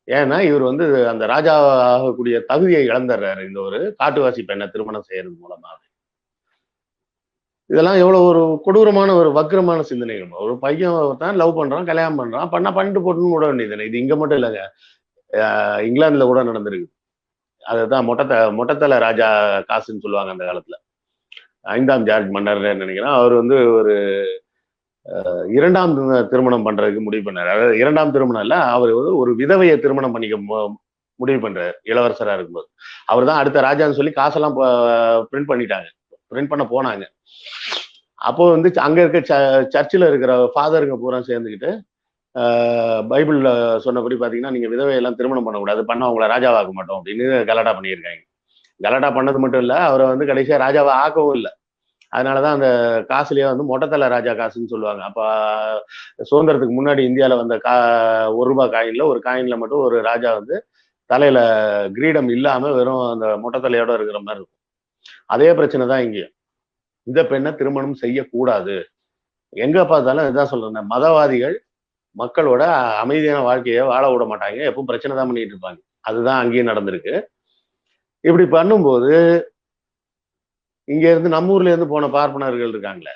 ஏன்னா இவர் வந்து அந்த ராஜா ஆகக்கூடிய தகுதியை இழந்துடுறாரு இந்த ஒரு காட்டுவாசி பெண்ணை திருமணம் செய்யறது மூலமா. இதெல்லாம் எவ்வளவு ஒரு கொடூரமான ஒரு வக்ரமான சிந்தனைகள். ஒரு பையன் தான் லவ் பண்றான், கல்யாணம் பண்றான், பண்ணிட்டு போட்டுன்னு விட வேண்டியது. இது இங்க மட்டும் இல்லைங்க, இங்கிலாந்துல கூட நடந்திருக்கு. அதுதான் மொட்டத்தலை ராஜா காசுன்னு சொல்லுவாங்க அந்த காலத்துல. 5ஆம் ஜார்ஜ் மன்னர் நினைக்கிறேன். அவர் வந்து ஒரு 2ஆம் திருமணம் பண்றதுக்கு முடிவு பண்ணாரு. அதாவது 2ஆம் திருமணம் இல்ல, அவர் வந்து ஒரு விதவையை திருமணம் பண்ணிக்க முடிவு பண்றாரு இளவரசரா இருக்கும்போது. அவர் தான் அடுத்த ராஜான்னு சொல்லி காசெல்லாம் பிரிண்ட் பண்ணிட்டாங்க, பிரிண்ட் பண்ண போனாங்க. அப்போ வந்து அங்க இருக்க சர்ச்சில் இருக்கிற ஃபாதருங்க பூரா சேர்ந்துக்கிட்டு பைபிள்ல சொன்னபடி பாத்தீங்கன்னா நீங்க விதவையெல்லாம் திருமணம் பண்ணக்கூடாது, பண்ண அவங்கள ராஜாவாக்க மாட்டோம் அப்படின்னு கலாட்டா பண்ணியிருக்காங்க. கலாட்டா பண்ணது மட்டும் இல்ல, அவரை வந்து கடைசியா ராஜாவை ஆக்கவும் இல்லை. அதனாலதான் அந்த காசுலயே வந்து மொட்டத்தலை ராஜா காசுன்னு சொல்லுவாங்க. அப்ப சுதந்திரத்துக்கு முன்னாடி இந்தியாவில வந்த ₹1 காயின்ல ஒரு காயின்ல மட்டும் ஒரு ராஜா வந்து தலையில கிரீடம் இல்லாம வெறும் அந்த மொட்டத்தலையோட இருக்கிற மாதிரி இருக்கும். அதே பிரச்சனை தான் இங்கேயும். இந்த பெண்ணை திருமணம் செய்யக்கூடாது. எங்க பார்த்தாலும் இதுதான் சொல்றேன், மதவாதிகள் மக்களோட அமைதியான வாழ்க்கையை வாழ விட மாட்டாங்க, எப்பவும் பிரச்சனை தான் பண்ணிட்டு இருப்பாங்க. அதுதான் அங்கேயும் நடந்திருக்கு. இப்படி பண்ணும்போது இங்க இருந்து நம்ம ஊர்ல இருந்து போன பார்ப்பனர்கள் இருக்காங்களே,